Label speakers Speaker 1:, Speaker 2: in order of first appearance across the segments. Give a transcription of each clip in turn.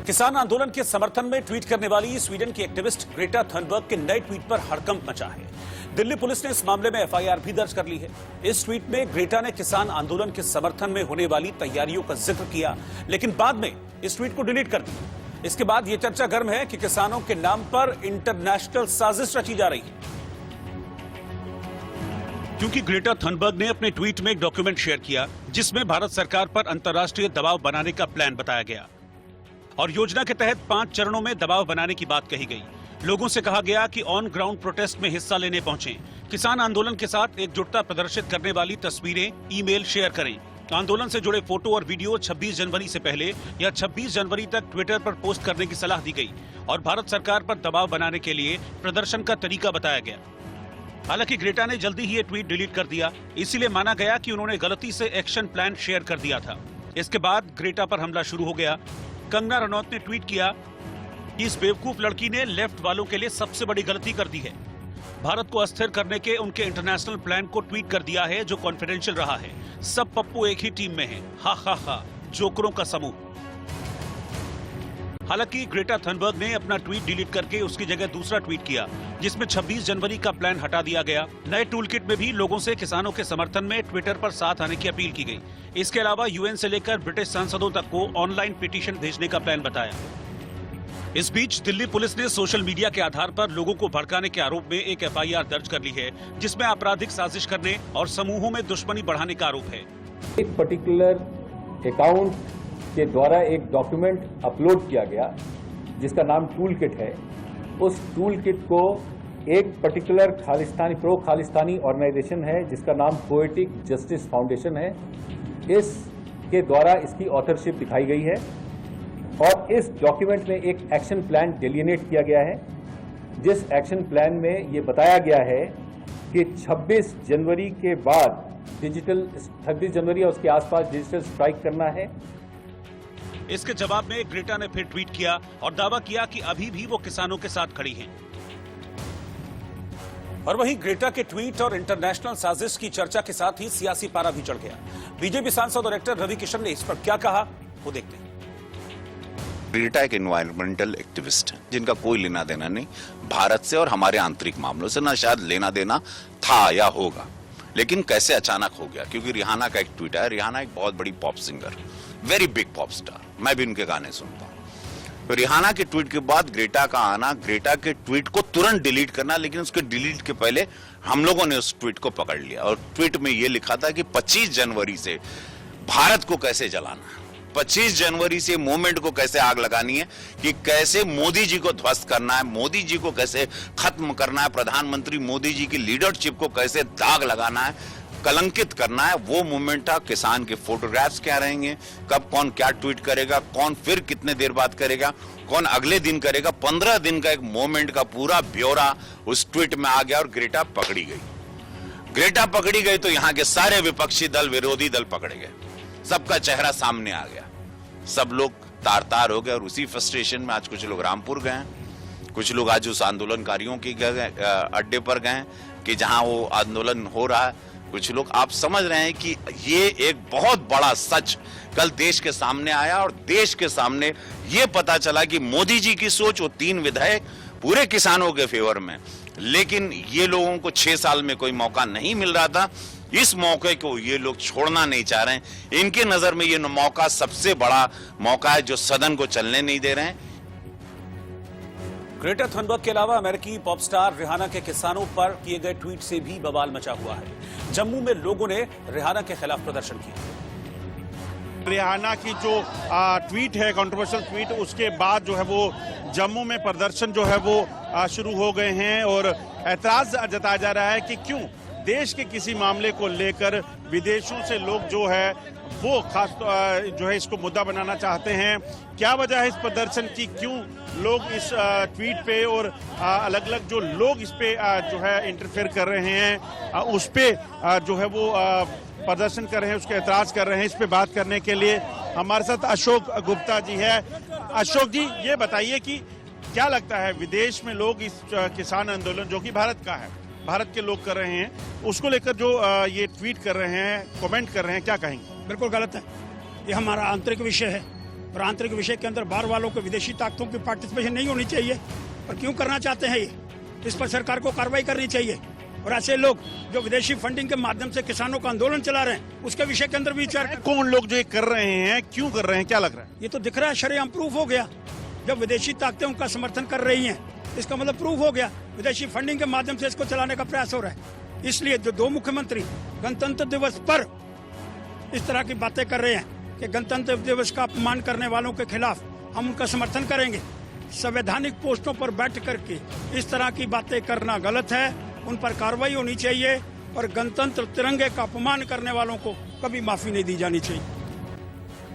Speaker 1: किसान आंदोलन के समर्थन में ट्वीट करने वाली स्वीडन की एक्टिविस्ट ग्रेटा थनबर्ग के नए ट्वीट पर हड़कंप मचा है। दिल्ली पुलिस ने इस मामले में एफआईआर भी दर्ज कर ली है। इस ट्वीट में ग्रेटा ने किसान आंदोलन के समर्थन में होने वाली तैयारियों का जिक्र किया, लेकिन बाद में इस ट्वीट को डिलीट कर दिया। इसके बाद यह चर्चा गर्म है कि किसानों के नाम पर इंटरनेशनल साजिश रची जा रही है, क्योंकि ग्रेटा थनबर्ग ने अपने ट्वीट में एक डॉक्यूमेंट शेयर किया जिसमें भारत सरकार पर अंतर्राष्ट्रीय दबाव बनाने का प्लान बताया गया और योजना के तहत 5 चरणों में दबाव बनाने की बात कही गई। लोगों से कहा गया कि ऑन ग्राउंड प्रोटेस्ट में हिस्सा लेने पहुंचे, किसान आंदोलन के साथ एकजुटता प्रदर्शित करने वाली तस्वीरें, ईमेल शेयर करें। आंदोलन से जुड़े फोटो और वीडियो 26 जनवरी से पहले या 26 जनवरी तक ट्विटर पर पोस्ट करने की सलाह दी गई और भारत सरकार पर दबाव बनाने के लिए प्रदर्शन का तरीका बताया गया। हालांकि ग्रेटा ने जल्दी ही ये ट्वीट डिलीट कर दिया, इसीलिए माना गया कि उन्होंने गलती से एक्शन प्लान शेयर कर दिया था। इसके बाद ग्रेटा पर हमला शुरू हो गया। कंगना रनौत ने ट्वीट किया कि इस बेवकूफ लड़की ने लेफ्ट वालों के लिए सबसे बड़ी गलती कर दी है। भारत को अस्थिर करने के उनके इंटरनेशनल प्लान को ट्वीट कर दिया है जो कॉन्फिडेंशियल रहा है। सब पप्पू एक ही टीम में हैं। हा हा हा, जोकरों का समूह। हालांकि ग्रेटा थनबर्ग ने अपना ट्वीट डिलीट करके उसकी जगह दूसरा ट्वीट किया जिसमें 26 जनवरी का प्लान हटा दिया गया। नए टूल किट में भी लोगों से किसानों के समर्थन में ट्विटर पर साथ आने की अपील की गई। इसके अलावा यूएन से लेकर ब्रिटिश सांसदों तक को ऑनलाइन पिटीशन भेजने का प्लान बताया। इस बीच दिल्ली पुलिस ने सोशल मीडिया के आधार पर लोगों को भड़काने के आरोप में एक एफआईआर दर्ज कर ली है जिसमें आपराधिक साजिश करने और समूहों में दुश्मनी बढ़ाने का आरोप है।
Speaker 2: एक पर्टिकुलर अकाउंट के द्वारा एक डॉक्यूमेंट अपलोड किया गया जिसका नाम टूल किट है। उस टूल किट को एक particular Khalistani pro Khalistani organisation है जिसका नाम पोएटिक जस्टिस फाउंडेशन है, इसके द्वारा इसकी ऑथरशिप दिखाई गई है और इस डॉक्यूमेंट में एक एक्शन प्लान डिलिनेट किया गया है जिस एक्शन प्लान में ये बताया गया है कि 26 जनवरी के बाद 26 जनवरी और उसके आसपास डिजिटल स्ट्राइक करना है।
Speaker 1: इसके जवाब में ग्रेटा ने फिर ट्वीट किया और दावा किया कि अभी भी वो किसानों के साथ खड़ी हैं। और वहीं ग्रेटा के ट्वीट और इंटरनेशनल साजिश की चर्चा के साथ ही सियासी पारा भी चढ़ गया। बीजेपी सांसद और एक्टर रवि किशन ने इस पर क्या कहा, वो देखते हैं।
Speaker 3: ग्रेटा एक एनवायरमेंटल एक्टिविस्ट है जिनका कोई लेना देना नहीं भारत से और हमारे आंतरिक मामलों से, ना शायद लेना देना था या होगा, लेकिन कैसे अचानक हो गया क्योंकि रिहाना का एक ट्वीट है। रिहाना एक बहुत बड़ी pop singer, very big pop star, मैं भी उनके गाने सुनता हूं। तो रिहाना के ट्वीट के बाद ग्रेटा का आना, ग्रेटा के ट्वीट को तुरंत डिलीट करना, लेकिन उसके डिलीट के पहले हम लोगों ने उस ट्वीट को पकड़ लिया और ट्वीट में यह लिखा था कि 25 जनवरी से भारत को कैसे जलाना है, 25 जनवरी से मूवमेंट को कैसे आग लगानी है, कि कैसे मोदी जी को ध्वस्त करना है, मोदी जी को कैसे खत्म करना है, प्रधानमंत्री मोदी जी की लीडरशिप को कैसे दाग लगाना है, कलंकित करना है। वो मूवमेंट था। किसान के फोटोग्राफ्स क्या रहेंगे, कब कौन क्या ट्वीट करेगा, कौन फिर कितने देर बाद करेगा, कौन अगले दिन करेगा, 15 दिन का एक मूवमेंट का पूरा ब्यौरा उस ट्वीट में आ गया और ग्रेटा पकड़ी गई। ग्रेटा पकड़ी गई तो यहाँ के सारे विपक्षी दल, विरोधी दल पकड़े गए, सबका चेहरा सामने आ गया, सब लोग तार तार हो गए और उसी फ्रस्ट्रेशन में आज कुछ लोग रामपुर गए, कुछ लोग आज उस आंदोलनकारियों के अड्डे पर गए कि जहां वो आंदोलन हो रहा है। कुछ लोग, आप समझ रहे हैं कि ये एक बहुत बड़ा सच कल देश के सामने आया और देश के सामने ये पता चला कि मोदी जी की सोच, वो 3 विधेयक पूरे किसानों के फेवर में, लेकिन ये लोगों को 6 साल में कोई मौका नहीं मिल रहा था। इस मौके को ये लोग छोड़ना नहीं चाह रहे हैं। इनके नजर में ये मौका सबसे बड़ा मौका है जो सदन को चलने नहीं दे रहे हैं।
Speaker 1: ग्रेटा थनबर्ग के अलावा अमेरिकी पॉप स्टार रिहाना के किसानों पर किए गए ट्वीट से भी बवाल मचा हुआ है। जम्मू में लोगों ने रिहाना के खिलाफ प्रदर्शन किया।
Speaker 4: रिहाना की जो ट्वीट है, कंट्रोवर्शियल ट्वीट, उसके बाद जो है वो जम्मू में प्रदर्शन जो है वो शुरू हो गए हैं और ऐतराज जताया जा रहा है कि क्यों देश के किसी मामले को लेकर विदेशों से लोग जो है वो खास जो है इसको मुद्दा बनाना चाहते हैं। क्या वजह है इस प्रदर्शन की, क्यों लोग इस ट्वीट पे और अलग अलग जो लोग इस पे जो है इंटरफेयर कर रहे हैं, उस पे जो है वो प्रदर्शन कर रहे हैं, उसके ऐतराज कर रहे हैं। इस पे बात करने के लिए हमारे साथ अशोक गुप्ता जी है। अशोक जी, ये बताइए कि क्या लगता है विदेश में लोग इस किसान आंदोलन जो कि भारत का है, भारत के लोग कर रहे हैं, उसको लेकर जो ये ट्वीट कर रहे हैं, कमेंट कर रहे हैं, क्या कहेंगे?
Speaker 5: बिल्कुल गलत है। ये हमारा आंतरिक विषय है और आंतरिक विषय के अंदर बाहर वालों को विदेशी ताकतों की पार्टिसिपेशन नहीं होनी चाहिए। और क्यों करना चाहते हैं ये, इस पर सरकार को कार्रवाई करनी चाहिए। और ऐसे लोग जो विदेशी फंडिंग के माध्यम से किसानों का आंदोलन चला रहे हैं, उसके विषय के अंदर भी विचार।
Speaker 4: कौन लोग जो ये कर रहे हैं, क्यों कर रहे हैं, क्या लग रहा है?
Speaker 5: ये तो दिख रहा है, शरेआम प्रूफ हो गया। जब विदेशी ताकतें उनका समर्थन कर रही हैं, इसका मतलब प्रूफ हो गया विदेशी फंडिंग के माध्यम से इसको चलाने का प्रयास हो रहा है। इसलिए जो दो मुख्यमंत्री गणतंत्र दिवस पर इस तरह की बातें कर रहे हैं कि गणतंत्र दिवस का अपमान करने वालों के खिलाफ हम उनका समर्थन करेंगे। संवैधानिक पोस्टों पर बैठ करके इस तरह की बातें करना गलत है, उन पर कार्रवाई होनी चाहिए और गणतंत्र तिरंगे का अपमान करने वालों को कभी माफी नहीं दी जानी चाहिए।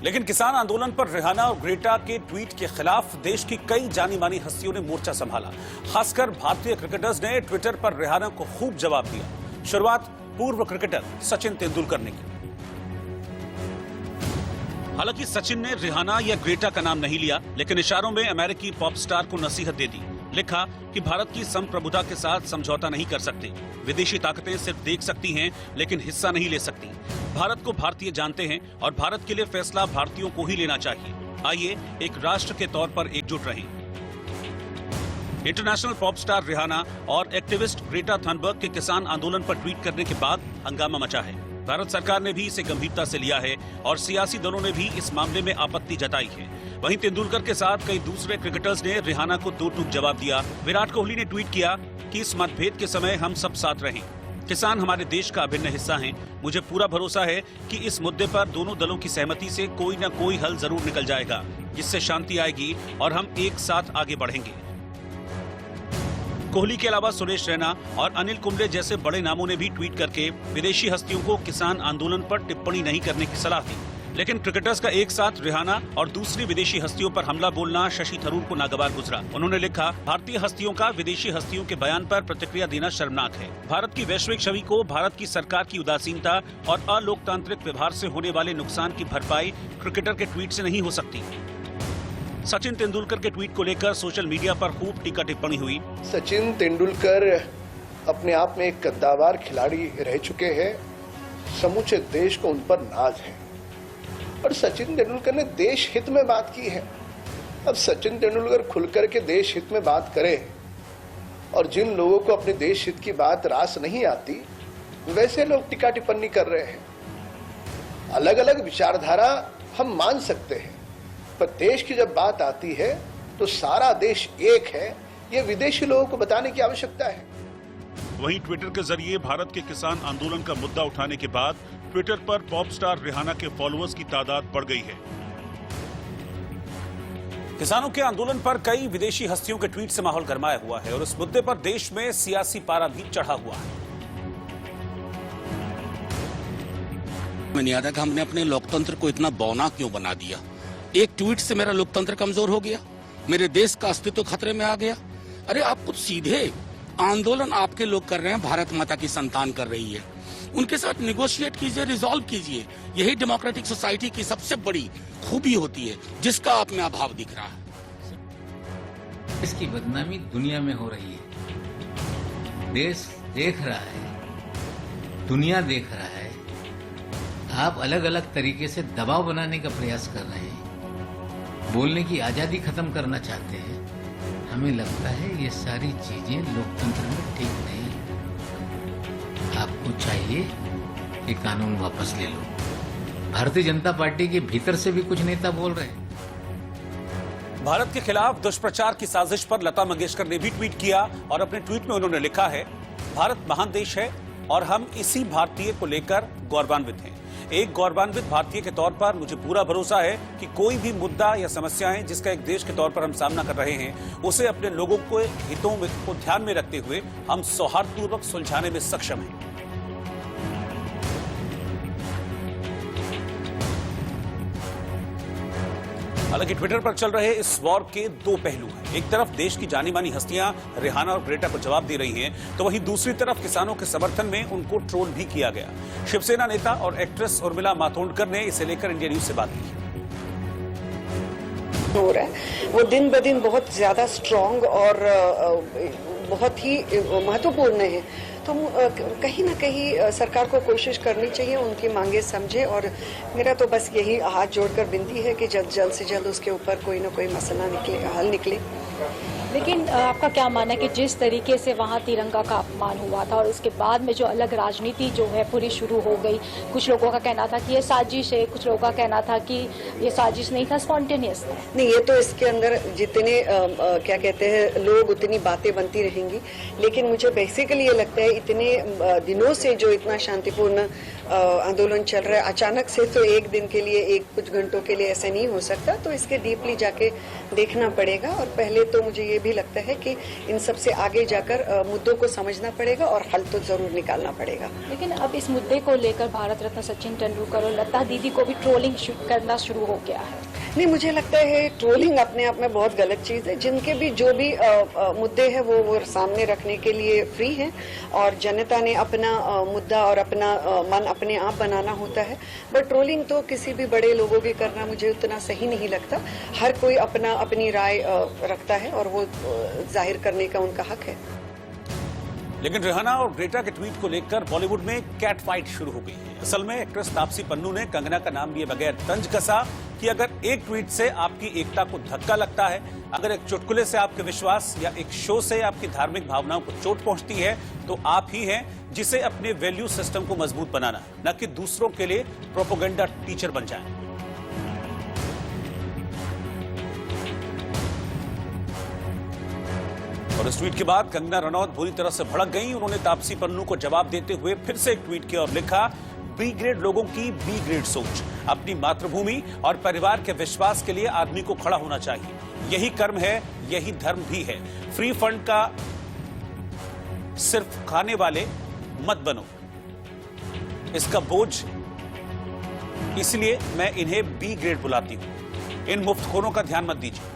Speaker 1: लेकिन किसान आंदोलन पर रिहाना और ग्रेटा के ट्वीट के खिलाफ देश की कई जानी मानी हस्तियों ने मोर्चा संभाला। खासकर भारतीय क्रिकेटर्स ने ट्विटर पर रिहाना को खूब जवाब दिया। शुरुआत पूर्व क्रिकेटर सचिन तेंदुलकर ने की। हालांकि सचिन ने रिहाना या ग्रेटा का नाम नहीं लिया, लेकिन इशारों में अमेरिकी पॉप स्टार को नसीहत दे दी। लिखा कि भारत की संप्रभुता के साथ समझौता नहीं कर सकते। विदेशी ताकतें सिर्फ देख सकती हैं, लेकिन हिस्सा नहीं ले सकती। भारत को भारतीय जानते हैं और भारत के लिए फैसला भारतीयों को ही लेना चाहिए। आइए एक राष्ट्र के तौर पर एकजुट रहें। इंटरनेशनल पॉप स्टार रिहाना और एक्टिविस्ट ग्रेटा थनबर्ग के किसान आंदोलन पर ट्वीट करने के बाद हंगामा मचा है। भारत सरकार ने भी इसे गंभीरता से लिया है और सियासी दलों ने भी इस मामले में आपत्ति जताई है। वहीं तेंदुलकर के साथ कई दूसरे क्रिकेटर्स ने रिहाना को दो टूक जवाब दिया। विराट कोहली ने ट्वीट किया कि इस मतभेद के समय हम सब साथ रहें। किसान हमारे देश का अभिन्न हिस्सा हैं। मुझे पूरा भरोसा है कि इस मुद्दे पर दोनों दलों की सहमति से कोई न कोई हल जरूर निकल जाएगा, जिससे शांति आएगी और हम एक साथ आगे बढ़ेंगे। कोहली के अलावा सुरेश रैना और अनिल कुंबले जैसे बड़े नामों ने भी ट्वीट करके विदेशी हस्तियों को किसान आंदोलन पर टिप्पणी नहीं करने की सलाह दी। लेकिन क्रिकेटर्स का एक साथ रिहाना और दूसरी विदेशी हस्तियों पर हमला बोलना शशि थरूर को नागवार गुजरा। उन्होंने लिखा, भारतीय हस्तियों का विदेशी हस्तियों के बयान पर प्रतिक्रिया देना शर्मनाक है। भारत की वैश्विक छवि को भारत की सरकार की उदासीनता और अलोकतांत्रिक व्यवहार से होने वाले नुकसान की भरपाई क्रिकेटर के ट्वीट से नहीं हो सकती। सचिन तेंदुलकर के ट्वीट को लेकर सोशल मीडिया पर खूब टीका टिप्पणी हुई।
Speaker 6: सचिन तेंदुलकर अपने आप में एक कद्दावर खिलाड़ी रह चुके हैं। समूचे देश को उन पर नाज है और सचिन तेंदुलकर ने देश हित में बात की है। अब सचिन तेंदुलकर खुलकर के देश हित में बात करे और जिन लोगों को अपने देश हित की बात रास नहीं आती, वैसे लोग टीका टिप्पणी कर रहे हैं। अलग अलग विचारधारा हम मान सकते हैं, पर देश की जब बात आती है तो सारा देश एक है, ये विदेशी लोगों को बताने की आवश्यकता है।
Speaker 1: वहीं ट्विटर के जरिए भारत के किसान आंदोलन का मुद्दा उठाने के बाद ट्विटर पर पॉप स्टार रिहाना के फॉलोअर्स की तादाद बढ़ गई है। किसानों के आंदोलन पर कई विदेशी हस्तियों के ट्वीट से माहौल गरमाया हुआ है और इस मुद्दे पर देश में सियासी पारा भी चढ़ा हुआ है।
Speaker 7: मैंने याद है कि हमने अपने लोकतंत्र को इतना बौना क्यों बना दिया। एक ट्वीट से मेरा लोकतंत्र कमजोर हो गया, मेरे देश का अस्तित्व खतरे में आ गया। अरे आप कुछ सीधे आंदोलन आपके लोग कर रहे हैं, भारत माता की संतान कर रही है, उनके साथ निगोशिएट कीजिए, रिजॉल्व कीजिए। यही डेमोक्रेटिक सोसाइटी की सबसे बड़ी खूबी होती है, जिसका आप में अभाव दिख रहा है।
Speaker 8: इसकी बदनामी दुनिया में हो रही है, देश देख रहा है, दुनिया देख रहा है। आप अलग अलग तरीके से दबाव बनाने का प्रयास कर रहे हैं, बोलने की आजादी खत्म करना चाहते हैं। हमें लगता है ये सारी चीजें लोकतंत्र में ठीक नहीं है। आपको चाहिए कि कानून वापस ले लो। भारतीय जनता पार्टी के भीतर से भी कुछ नेता बोल रहे हैं।
Speaker 1: भारत के खिलाफ दुष्प्रचार की साजिश पर लता मंगेशकर ने भी ट्वीट किया और अपने ट्वीट में उन्होंने लिखा है, भारत महान देश है और हम इसी भारतीय को लेकर गौरवान्वित हैं। एक गौरवान्वित भारतीय के तौर पर मुझे पूरा भरोसा है कि कोई भी मुद्दा या समस्याएं जिसका एक देश के तौर पर हम सामना कर रहे हैं, उसे अपने लोगों के हितों को ध्यान में रखते हुए हम सौहार्दपूर्वक सुलझाने में सक्षम हैं। हालांकि ट्विटर पर चल रहे इस वॉर के दो पहलू हैं। एक तरफ देश की जानी मानी हस्तियां रिहाना और ग्रेटा को जवाब दे रही हैं, तो वहीं दूसरी तरफ किसानों के समर्थन में उनको ट्रोल भी किया गया। शिवसेना नेता और एक्ट्रेस उर्मिला मातोंडकर ने इसे लेकर इंडिया न्यूज से बात की।
Speaker 9: हो रहा है वो दिन ब दिन बहुत ज्यादा स्ट्रांग और बहुत ही महत्वपूर्ण है। तो कहीं ना कहीं सरकार को कोशिश करनी चाहिए उनकी मांगे समझे, और मेरा तो बस यही हाथ जोड़कर विनती है कि जल्द से जल्द उसके ऊपर कोई ना कोई मसला निकले, हल निकले।
Speaker 10: लेकिन आपका क्या मानना है कि जिस तरीके से वहाँ तिरंगा का अपमान हुआ था और उसके बाद में जो अलग राजनीति जो है पूरी शुरू हो गई, कुछ लोगों का कहना था कि ये साजिश है, कुछ लोगों का कहना था कि ये साजिश नहीं था, स्पॉन्टेनियस था।
Speaker 9: नहीं, ये तो इसके अंदर जितने क्या कहते हैं लोग, उतनी बातें बनती रहेंगी, लेकिन मुझे बेसिकली ये लगता है इतने दिनों से जो इतना शांतिपूर्ण आंदोलन चल रहा है, अचानक से तो एक दिन के लिए, कुछ घंटों के लिए ऐसा नहीं हो सकता, तो इसके डीपली जाके देखना पड़ेगा। और पहले तो मुझे ये भी लगता है कि इन सब से आगे जाकर मुद्दों को समझना पड़ेगा और हल तो जरूर निकालना पड़ेगा।
Speaker 10: लेकिन अब इस मुद्दे को लेकर भारत रत्न सचिन तेंदुलकर और लता दीदी को भी ट्रोलिंग करना शुरू हो गया है।
Speaker 9: नहीं, मुझे लगता है ट्रोलिंग अपने आप में बहुत गलत चीज़ है। जिनके भी जो भी मुद्दे हैं वो सामने रखने के लिए फ्री हैं, और जनता ने अपना मुद्दा और अपना मन अपने आप बनाना होता है। बट ट्रोलिंग तो किसी भी बड़े लोगों की करना मुझे उतना सही नहीं लगता। हर कोई अपनी राय रखता है और वो जाहिर करने का उनका हक है।
Speaker 1: लेकिन रिहाना और ग्रेटा के ट्वीट को लेकर बॉलीवुड में कैट फाइट शुरू हो गई है। असल में एक्ट्रेस तापसी पन्नू ने कंगना का नाम लिए बगैर तंज कसा कि अगर एक ट्वीट से आपकी एकता को धक्का लगता है, अगर एक चुटकुले से आपके विश्वास या एक शो से आपकी धार्मिक भावनाओं को चोट पहुंचती है, तो आप ही हैं जिसे अपने वैल्यू सिस्टम को मजबूत बनाना, न कि दूसरों के लिए प्रोपेगेंडा टीचर बन जाएं। और इस ट्वीट के बाद कंगना रनौत बुरी तरह से भड़क गईं। उन्होंने तापसी पन्नू को जवाब देते हुए फिर से एक ट्वीट किया और लिखा, बी ग्रेड लोगों की बी ग्रेड सोच। अपनी मातृभूमि और परिवार के विश्वास के लिए आदमी को खड़ा होना चाहिए। यही कर्म है, यही धर्म भी है। फ्री फंड का सिर्फ खाने वाले मत बनो, इसका बोझ, इसलिए मैं इन्हें बी ग्रेड बुलाती हूं। इन मुफ्तखोरों का ध्यान मत दीजिए।